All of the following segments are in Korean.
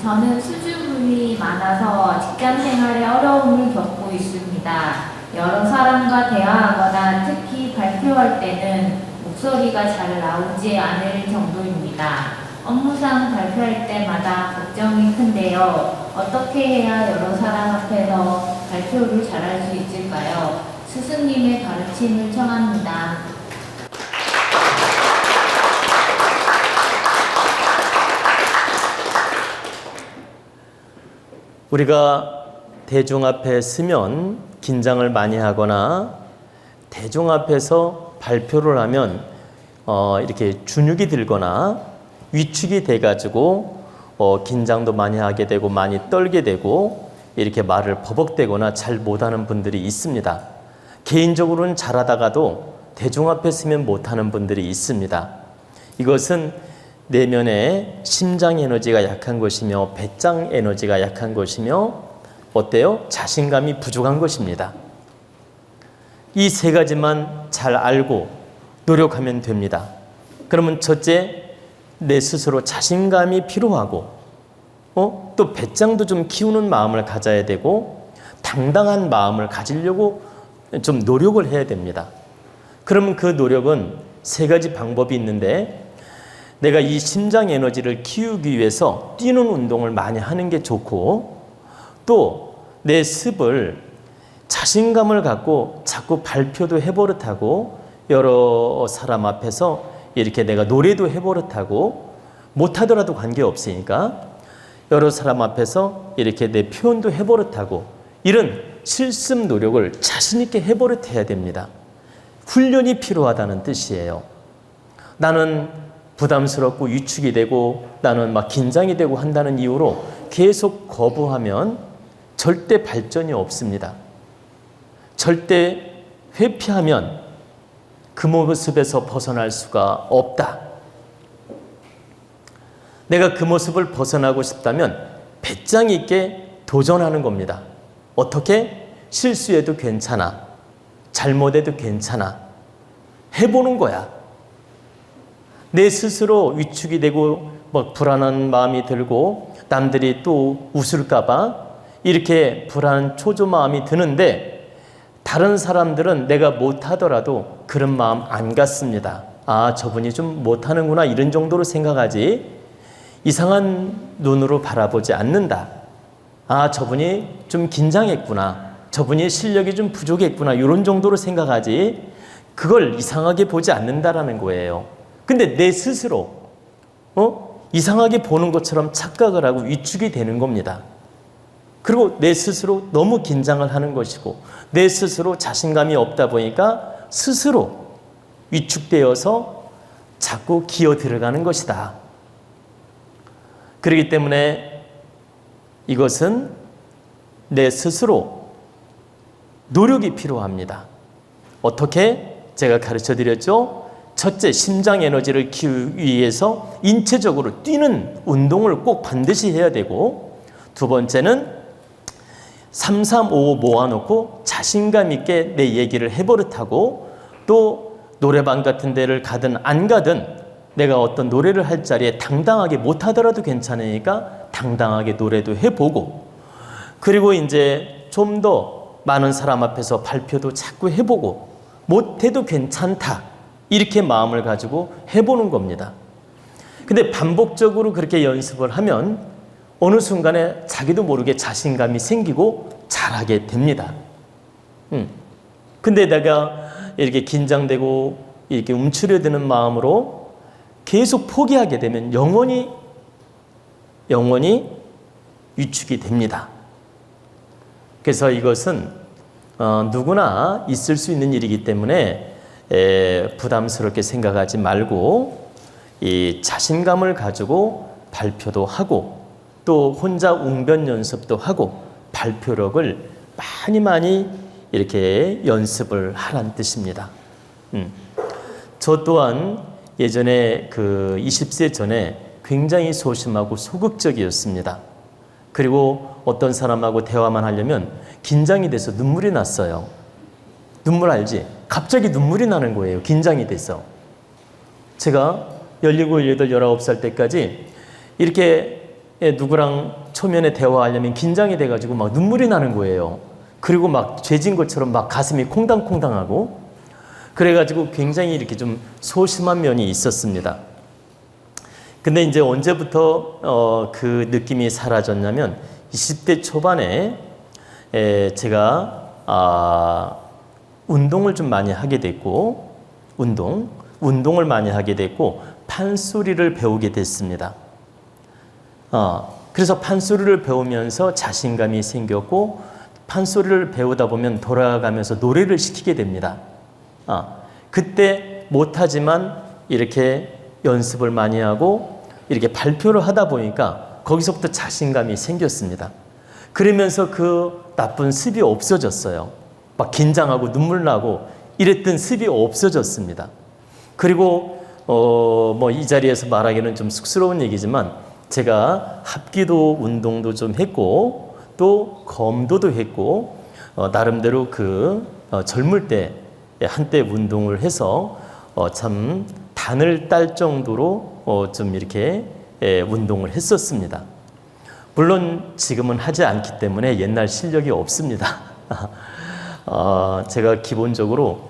저는 수줍음이 많아서 직장 생활에 어려움을 겪고 있습니다. 여러 사람과 대화하거나 특히 발표할 때는 목소리가 잘 나오지 않을 정도입니다. 업무상 발표할 때마다 걱정이 큰데요. 어떻게 해야 여러 사람 앞에서 발표를 잘할 수 있을까요? 스승님의 가르침을 청합니다. 우리가 대중 앞에 서면 긴장을 많이 하거나 대중 앞에서 발표를 하면 이렇게 주눅이 들거나 위축이 돼가지고 긴장도 많이 하게 되고 많이 떨게 되고 이렇게 말을 버벅대거나 잘 못하는 분들이 있습니다. 개인적으로는 잘하다가도 대중 앞에 서면 못하는 분들이 있습니다. 이것은 내면의 심장 에너지가 약한 것이며 배짱 에너지가 약한 것이며 어때요? 자신감이 부족한 것입니다. 이 세 가지만 잘 알고 노력하면 됩니다. 그러면 첫째, 내 스스로 자신감이 필요하고 또 배짱도 좀 키우는 마음을 가져야 되고 당당한 마음을 가지려고 좀 노력을 해야 됩니다. 그러면 그 노력은 세 가지 방법이 있는데 내가 이 심장 에너지를 키우기 위해서 뛰는 운동을 많이 하는 게 좋고 또 내 습을 자신감을 갖고 자꾸 발표도 해버릇하고 여러 사람 앞에서 이렇게 내가 노래도 해버릇하고 못하더라도 관계없으니까 여러 사람 앞에서 이렇게 내 표현도 해버릇하고 이런 실습 노력을 자신 있게 해버릇해야 됩니다. 훈련이 필요하다는 뜻이에요. 나는 부담스럽고 위축이 되고 나는 막 긴장이 되고 한다는 이유로 계속 거부하면 절대 발전이 없습니다. 절대 회피하면 그 모습에서 벗어날 수가 없다. 내가 그 모습을 벗어나고 싶다면 배짱 있게 도전하는 겁니다. 어떻게? 실수해도 괜찮아. 잘못해도 괜찮아. 해보는 거야. 내 스스로 위축이 되고 막 불안한 마음이 들고 남들이 또 웃을까봐 이렇게 불안 초조 마음이 드는데 다른 사람들은 내가 못하더라도 그런 마음 안 갖습니다. 아, 저분이 좀 못하는구나 이런 정도로 생각하지 이상한 눈으로 바라보지 않는다. 아, 저분이 좀 긴장했구나. 저분이 실력이 좀 부족했구나 이런 정도로 생각하지 그걸 이상하게 보지 않는다라는 거예요. 근데 내 스스로 이상하게 보는 것처럼 착각을 하고 위축이 되는 겁니다. 그리고 내 스스로 너무 긴장을 하는 것이고 내 스스로 자신감이 없다 보니까 스스로 위축되어서 자꾸 기어 들어가는 것이다. 그렇기 때문에 이것은 내 스스로 노력이 필요합니다. 어떻게? 제가 가르쳐 드렸죠? 첫째, 심장 에너지를 키우기 위해서 인체적으로 뛰는 운동을 꼭 반드시 해야 되고 두 번째는 3, 3, 5 모아놓고 자신감 있게 내 얘기를 해버릇하고 또 노래방 같은 데를 가든 안 가든 내가 어떤 노래를 할 자리에 당당하게 못하더라도 괜찮으니까 당당하게 노래도 해보고 그리고 이제 좀 더 많은 사람 앞에서 발표도 자꾸 해보고 못해도 괜찮다 이렇게 마음을 가지고 해보는 겁니다. 근데 반복적으로 그렇게 연습을 하면 어느 순간에 자기도 모르게 자신감이 생기고 잘하게 됩니다. 근데 내가 이렇게 긴장되고 이렇게 움츠려드는 마음으로 계속 포기하게 되면 영원히 위축이 됩니다. 그래서 이것은 누구나 있을 수 있는 일이기 때문에 부담스럽게 생각하지 말고 이 자신감을 가지고 발표도 하고 또 혼자 웅변 연습도 하고 발표력을 많이 이렇게 연습을 하라는 뜻입니다. 저 또한 예전에 그 20세 전에 굉장히 소심하고 소극적이었습니다. 그리고 어떤 사람하고 대화만 하려면 긴장이 돼서 눈물이 났어요. 눈물 알지? 갑자기 눈물이 나는 거예요. 긴장이 돼서. 제가 17, 18, 19살 때까지 이렇게 누구랑 초면에 대화하려면 긴장이 돼가지고 막 눈물이 나는 거예요. 그리고 막 죄진 것처럼 막 가슴이 콩당콩당하고 그래가지고 굉장히 이렇게 좀 소심한 면이 있었습니다. 근데 이제 언제부터 그 느낌이 사라졌냐면 20대 초반에 제가 운동을 좀 많이 하게 됐고 운동을 많이 하게 됐고 판소리를 배우게 됐습니다. 그래서 판소리를 배우면서 자신감이 생겼고 판소리를 배우다 보면 돌아가면서 노래를 시키게 됩니다. 그때 못하지만 이렇게 연습을 많이 하고 이렇게 발표를 하다 보니까 거기서부터 자신감이 생겼습니다. 그러면서 그 나쁜 습이 없어졌어요. 막 긴장하고 눈물 나고 이랬던 습이 없어졌습니다. 그리고 뭐 이 자리에서 말하기는 좀 쑥스러운 얘기지만 제가 합기도 운동도 좀 했고 또 검도도 했고 나름대로 그 젊을 때 한때 운동을 해서 참 단을 딸 정도로 좀 이렇게 운동을 했었습니다. 물론 지금은 하지 않기 때문에 옛날 실력이 없습니다. 제가 기본적으로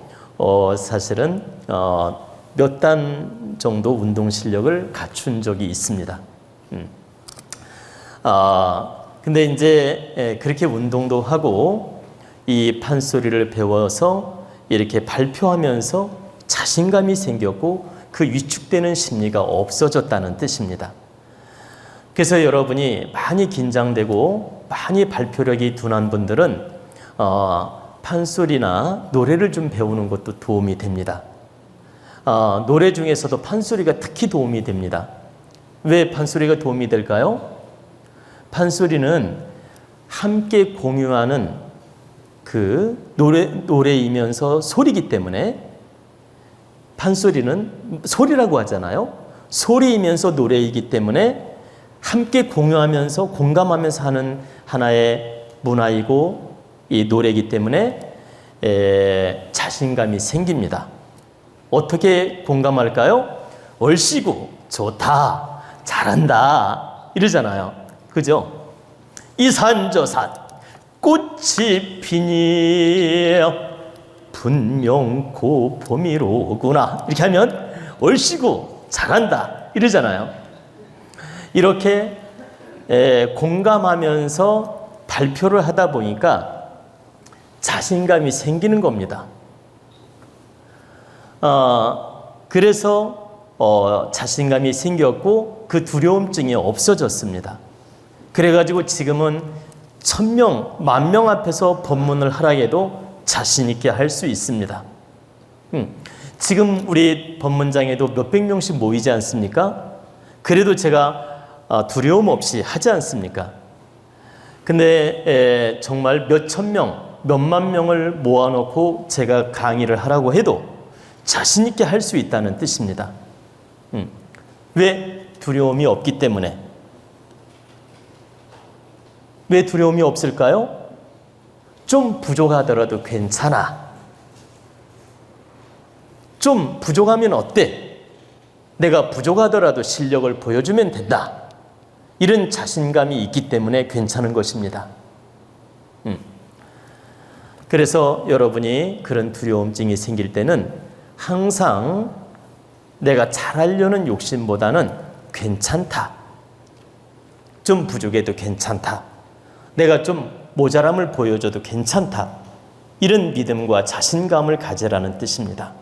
사실은 몇 단 정도 운동 실력을 갖춘 적이 있습니다. 근데 이제 그렇게 운동도 하고 이 판소리를 배워서 이렇게 발표하면서 자신감이 생겼고 그 위축되는 심리가 없어졌다는 뜻입니다. 그래서 여러분이 많이 긴장되고 많이 발표력이 둔한 분들은 판소리나 노래를 좀 배우는 것도 도움이 됩니다. 노래 중에서도 판소리가 특히 도움이 됩니다. 왜 판소리가 도움이 될까요? 판소리는 함께 공유하는 그 노래이면서 소리이기 때문에 판소리는 소리라고 하잖아요. 소리이면서 노래이기 때문에 함께 공유하면서 공감하면서 하는 하나의 문화이고 이 노래이기 때문에 자신감이 생깁니다. 어떻게 공감할까요? 얼씨구 좋다, 잘한다 이러잖아요. 그죠? 이 산 저 산 꽃이 피니 분명 고 봄이로구나 이렇게 하면 얼씨구 잘한다 이러잖아요. 이렇게 공감하면서 발표를 하다 보니까 자신감이 생기는 겁니다. 그래서 자신감이 생겼고 그 두려움증이 없어졌습니다. 그래가지고 지금은 1000명, 10,000명 앞에서 법문을 하라 해도 자신 있게 할 수 있습니다. 지금 우리 법문장에도 몇백 명씩 모이지 않습니까? 그래도 제가 두려움 없이 하지 않습니까? 근데 정말 몇천 명, 몇만 명을 모아놓고 제가 강의를 하라고 해도 자신 있게 할 수 있다는 뜻입니다. 왜? 두려움이 없기 때문에. 왜 두려움이 없을까요? 좀 부족하더라도 괜찮아. 좀 부족하면 어때? 내가 부족하더라도 실력을 보여주면 된다. 이런 자신감이 있기 때문에 괜찮은 것입니다. 그래서 여러분이 그런 두려움증이 생길 때는 항상 내가 잘하려는 욕심보다는 괜찮다. 좀 부족해도 괜찮다. 내가 좀 모자람을 보여줘도 괜찮다. 이런 믿음과 자신감을 가지라는 뜻입니다.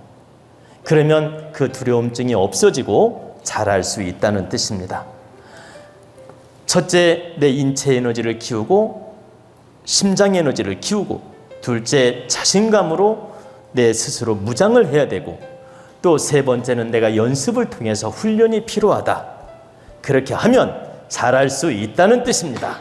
그러면 그 두려움증이 없어지고 잘할 수 있다는 뜻입니다. 첫째, 내 인체 에너지를 키우고 심장 에너지를 키우고 둘째, 자신감으로 내 스스로 무장을 해야 되고 또 세 번째는 내가 연습을 통해서 훈련이 필요하다. 그렇게 하면 잘할 수 있다는 뜻입니다.